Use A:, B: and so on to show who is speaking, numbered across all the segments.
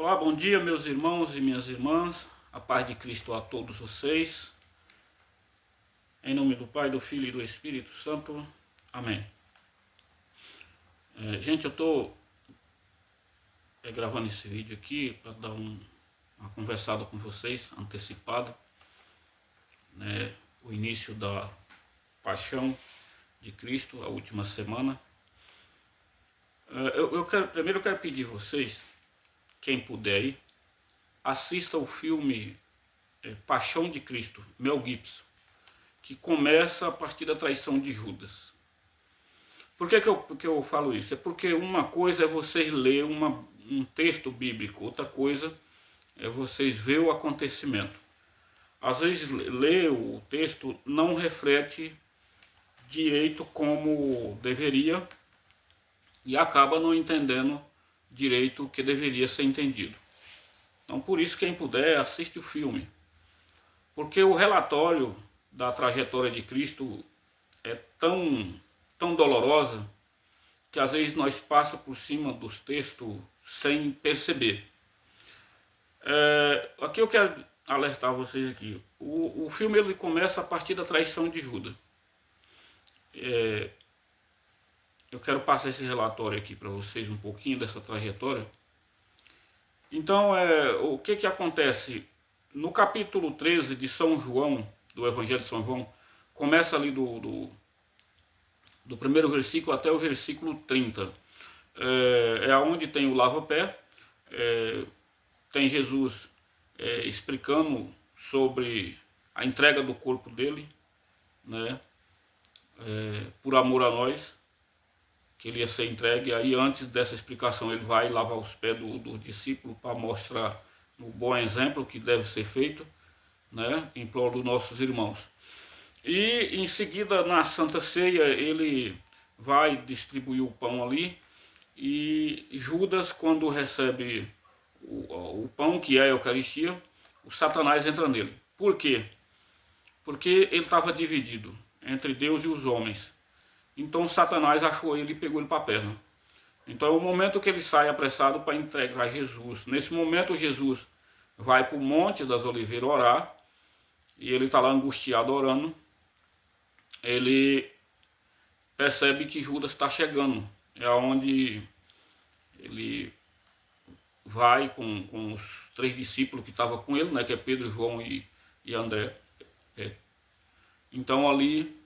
A: Olá, bom dia, meus irmãos e minhas irmãs. A paz de Cristo a todos vocês. Em nome do Pai, do Filho e do Espírito Santo. Amém. Gente, eu estou gravando esse vídeo aqui para dar uma conversada com vocês, antecipado, né, o início da Paixão de Cristo, a última semana. Primeiro eu quero pedir a vocês, quem puder ir, assista o filme Paixão de Cristo, Mel Gibson, que começa a partir da traição de Judas. Por que eu falo isso? É porque uma coisa é vocês ler um texto bíblico, outra coisa é vocês ver o acontecimento. Às vezes ler o texto não reflete direito como deveria e acaba não entendendo direito o que deveria ser entendido. Então, por isso, quem puder, assiste o filme. Porque o relatório da trajetória de Cristo é tão dolorosa que às vezes nós passa por cima dos textos sem perceber. Aqui eu quero alertar vocês aqui. O filme ele começa a partir da traição de Judas. Eu quero passar esse relatório aqui para vocês, um pouquinho dessa trajetória. Então, o que acontece? No capítulo 13 de São João, do Evangelho de São João, começa ali do primeiro versículo até o versículo 30. É onde tem o lava-pé, tem Jesus explicando sobre a entrega do corpo dele, né, por amor a nós, que ele ia ser entregue. Aí antes dessa explicação ele vai lavar os pés do discípulo para mostrar o bom exemplo que deve ser feito, né, em prol dos nossos irmãos. E em seguida na Santa Ceia ele vai distribuir o pão ali, e Judas, quando recebe o pão, que é a Eucaristia, o Satanás entra nele. Por quê? Porque ele estava dividido entre Deus e os homens. Então Satanás achou ele e pegou ele para a perna. Então é o momento que ele sai apressado para entregar Jesus. Nesse momento Jesus vai para o Monte das Oliveiras orar, e ele está lá angustiado orando. Ele percebe que Judas está chegando. É onde ele vai com os 3 discípulos que estavam com ele, né, que é Pedro, João e André. Então ali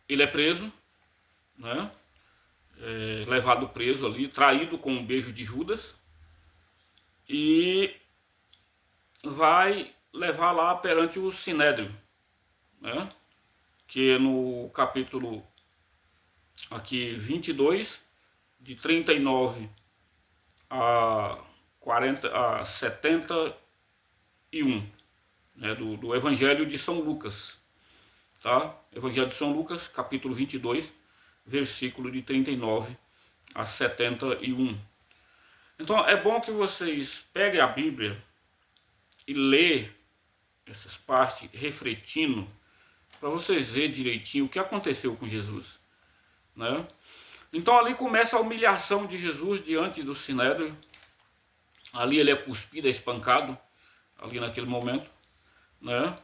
A: ele é preso, né, levado preso ali, traído com um beijo de Judas, e vai levar lá perante o Sinédrio, né, que é no capítulo aqui 22, de 39 a 71, né, do Evangelho de São Lucas, tá? Evangelho de São Lucas, capítulo 22, versículo de 39 a 71. Então é bom que vocês peguem a Bíblia e lê essas partes refletindo, para vocês verem direitinho o que aconteceu com Jesus, né? Então ali começa a humilhação de Jesus diante do Sinédrio. Ali ele é cuspido, é espancado, ali naquele momento, né?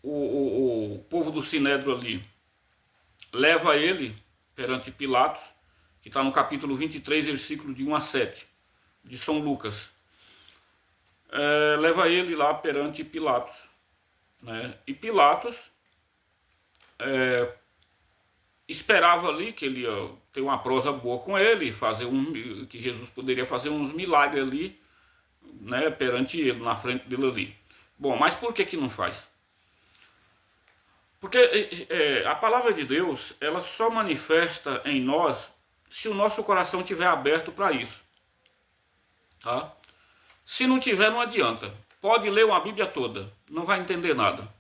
A: O povo do Sinédrio ali leva ele perante Pilatos, que está no capítulo 23, versículo de 1 a 7, de São Lucas. Leva ele lá perante Pilatos, né? E Pilatos esperava ali que ele ia ter uma prosa boa com ele, que Jesus poderia fazer uns milagres ali, né, perante ele, na frente dele ali. Bom, mas por que não faz? Porque a palavra de Deus, ela só manifesta em nós se o nosso coração estiver aberto para isso, tá? Se não tiver, não adianta. Pode ler uma Bíblia toda, não vai entender nada.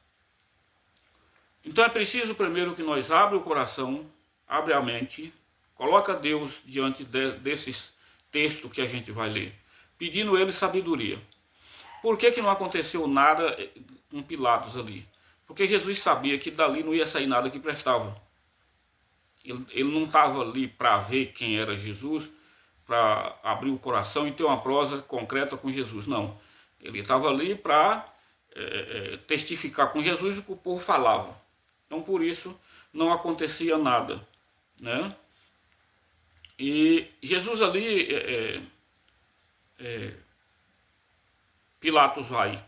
A: Então é preciso primeiro que nós abra o coração, abre a mente, coloca Deus diante desses textos que a gente vai ler, pedindo ele sabedoria. Por que não aconteceu nada com Pilatos ali? Porque Jesus sabia que dali não ia sair nada que prestava. Ele não estava ali para ver quem era Jesus, para abrir o coração e ter uma prosa concreta com Jesus. Não. Ele estava ali para testificar com Jesus o que o povo falava. Então, por isso, não acontecia nada, né? E Jesus ali, Pilatos vai,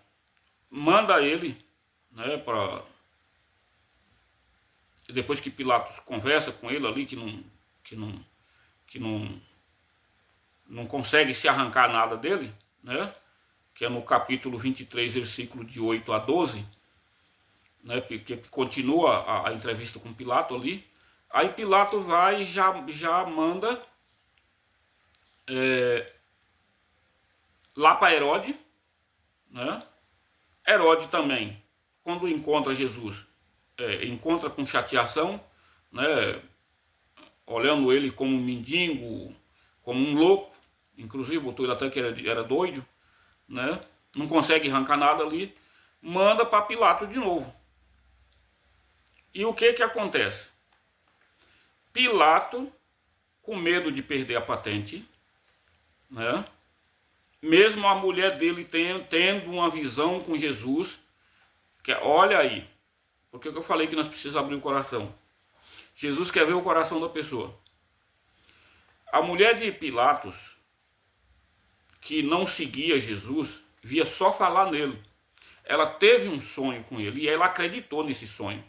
A: manda ele, né, para... Depois que Pilatos conversa com ele ali, que não consegue se arrancar nada dele, né? Que é no capítulo 23, versículo de 8 a 12, né? Porque continua a entrevista com Pilato ali. Aí Pilato vai e já manda lá para Herode, né? Herode também, quando encontra Jesus, encontra com chateação, né? Olhando ele como um mendigo, como um louco, inclusive botou ele até que era doido, né? Não consegue arrancar nada ali, manda para Pilato de novo. E o que acontece? Pilato, com medo de perder a patente, né? Mesmo a mulher dele tendo uma visão com Jesus, que olha aí, porque eu falei que nós precisamos abrir o coração. Jesus quer ver o coração da pessoa. A mulher de Pilatos, que não seguia Jesus, via só falar nele. Ela teve um sonho com ele e ela acreditou nesse sonho.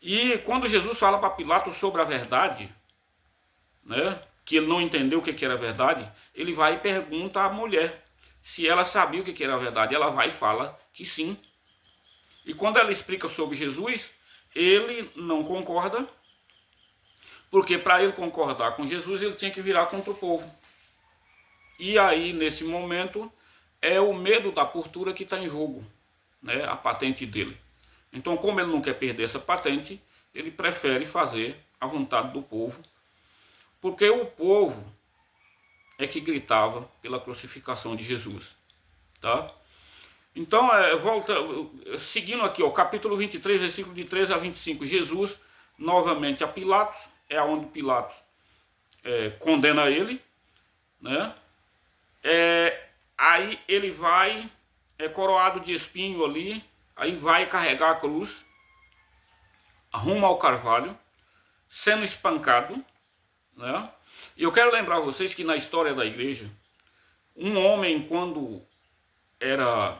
A: E quando Jesus fala para Pilatos sobre a verdade, né, que ele não entendeu o que era verdade, ele vai e pergunta à mulher se ela sabia o que era a verdade. Ela vai e fala que sim. E quando ela explica sobre Jesus, ele não concorda, porque para ele concordar com Jesus, ele tinha que virar contra o povo. E aí, nesse momento, é o medo da portura que está em jogo, né, a patente dele. Então, como ele não quer perder essa patente, ele prefere fazer a vontade do povo, porque o povo é que gritava pela crucificação de Jesus, tá? Então, seguindo aqui, o capítulo 23, versículo de 13 a 25, Jesus, novamente a Pilatos, é onde Pilatos condena ele, né? Aí ele vai, coroado de espinho ali, aí vai carregar a cruz, rumo ao Carvalho, sendo espancado, né? E eu quero lembrar vocês que na história da igreja, um homem quando era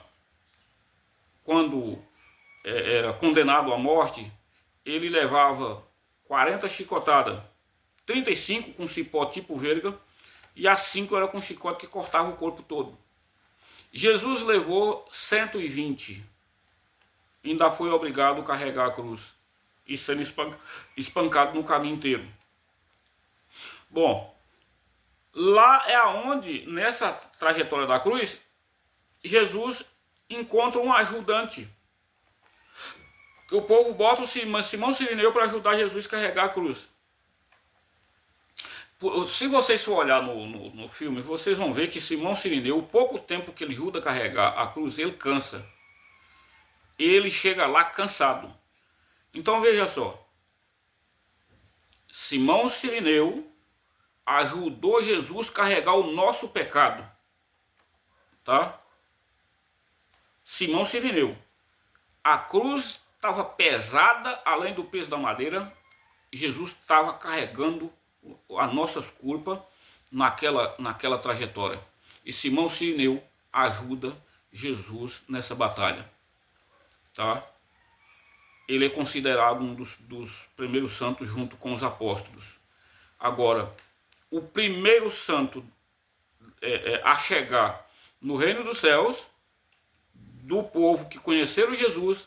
A: condenado à morte, ele levava 40 chicotadas, 35 com cipó tipo verga, e as 5 era com chicote que cortava o corpo todo. Jesus levou 120, ainda foi obrigado a carregar a cruz, e sendo espancado no caminho inteiro. Bom, lá é aonde, nessa trajetória da cruz, Jesus encontra um ajudante. O povo bota o Simão Cirineu para ajudar Jesus a carregar a cruz. Se vocês for olhar no filme, vocês vão ver que Simão Cirineu, o pouco tempo que ele ajuda a carregar a cruz, ele cansa. Ele chega lá cansado. Então veja só. Simão Cirineu ajudou Jesus a carregar o nosso pecado. Tá? Simão Cirineu. A cruz estava pesada, além do peso da madeira. Jesus estava carregando as nossas culpas naquela trajetória. E Simão Cirineu ajuda Jesus nessa batalha. Tá? Ele é considerado um dos primeiros santos junto com os apóstolos. Agora, o primeiro santo a chegar no reino dos céus, do povo que conheceram Jesus,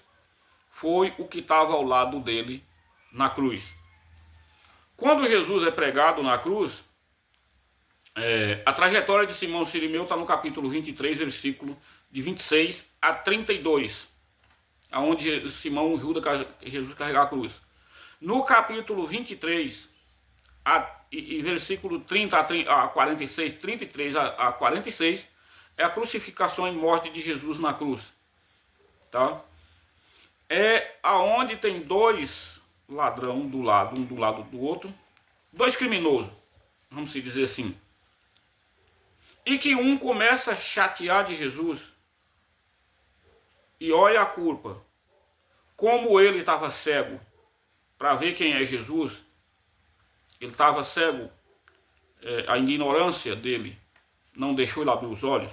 A: foi o que estava ao lado dele na cruz. Quando Jesus é pregado na cruz, a trajetória de Simão Cirineu está no capítulo 23, versículo de 26 a 32, onde Simão ajuda Jesus a carregar a cruz. No capítulo 23, versículo 30 a 46, 33 a 46, é a crucificação e morte de Jesus na cruz. Tá? É aonde tem dois ladrão um do lado do outro, dois criminosos, vamos dizer assim. E que um começa a chatear de Jesus e olha a culpa. Como ele estava cego para ver quem é Jesus, ele estava cego, a ignorância dele não deixou ele abrir os olhos.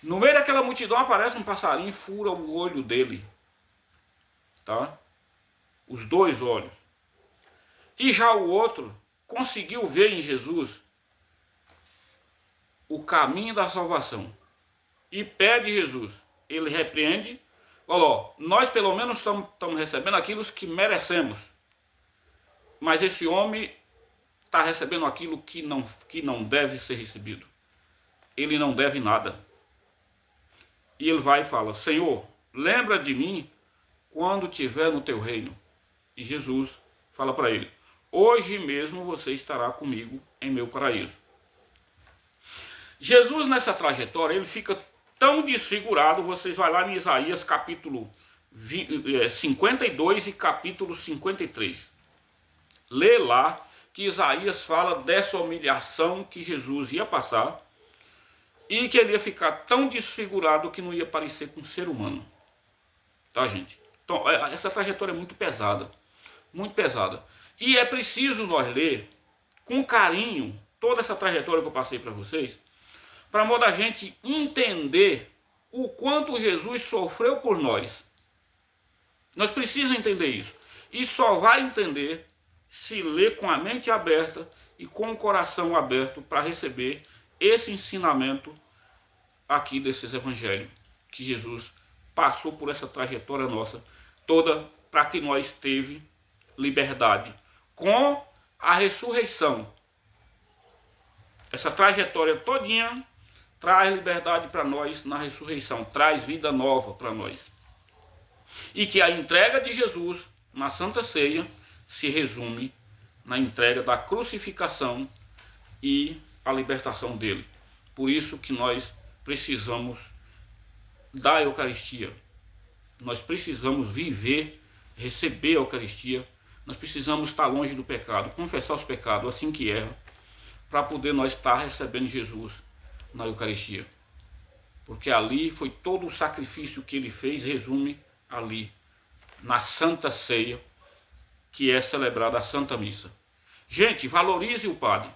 A: No meio daquela multidão aparece um passarinho e fura o olho dele, tá? Os dois olhos. E já o outro conseguiu ver em Jesus o caminho da salvação e pede Jesus. Ele repreende, olha, ó, nós pelo menos estamos recebendo aquilo que merecemos, mas esse homem está recebendo aquilo que não deve ser recebido. Ele não deve nada. E ele vai e fala: Senhor, lembra de mim quando estiver no teu reino. E Jesus fala para ele: hoje mesmo você estará comigo em meu paraíso. Jesus, nessa trajetória, ele fica tão desfigurado. Vocês vão lá em Isaías capítulo 52 e capítulo 53. Lê lá que Isaías fala dessa humilhação que Jesus ia passar e que ele ia ficar tão desfigurado que não ia parecer com um ser humano. Tá, gente? Então, essa trajetória é muito pesada. Muito pesada. E é preciso nós ler com carinho toda essa trajetória que eu passei para vocês, para modo a gente entender o quanto Jesus sofreu por nós. Nós precisamos entender isso. E só vai entender se ler com a mente aberta e com o coração aberto para receber esse ensinamento aqui desses evangelhos, que Jesus passou por essa trajetória nossa toda para que nós teve liberdade. Com a ressurreição, essa trajetória todinha traz liberdade para nós na ressurreição, traz vida nova para nós. E que a entrega de Jesus na Santa Ceia se resume na entrega da crucificação e a libertação dele. Por isso que nós precisamos da Eucaristia. Nós precisamos viver, receber a Eucaristia. Nós precisamos estar longe do pecado, confessar os pecados assim que erra, para poder nós estar recebendo Jesus na Eucaristia. Porque ali foi todo o sacrifício que ele fez, resume ali, na Santa Ceia, que é celebrada a Santa Missa. Gente, valorize o padre.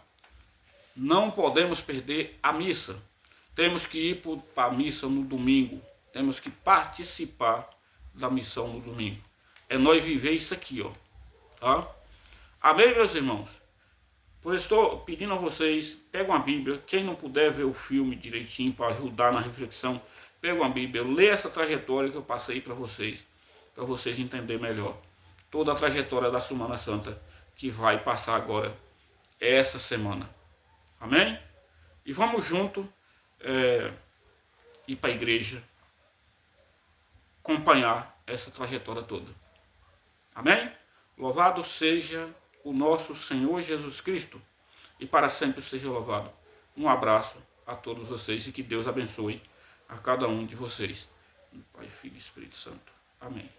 A: Não podemos perder a missa. Temos que ir para a missa no domingo. Temos que participar da missão no domingo. É nós viver isso aqui, ó. Tá? Amém, meus irmãos? Por isso estou pedindo a vocês, pega uma Bíblia. Quem não puder ver o filme direitinho para ajudar na reflexão, pega uma Bíblia, lê essa trajetória que eu passei para vocês entenderem melhor toda a trajetória da Semana Santa que vai passar agora essa semana. Amém? E vamos junto ir para a igreja acompanhar essa trajetória toda. Amém? Louvado seja o nosso Senhor Jesus Cristo e para sempre seja louvado. Um abraço a todos vocês e que Deus abençoe a cada um de vocês. Pai, Filho e Espírito Santo. Amém.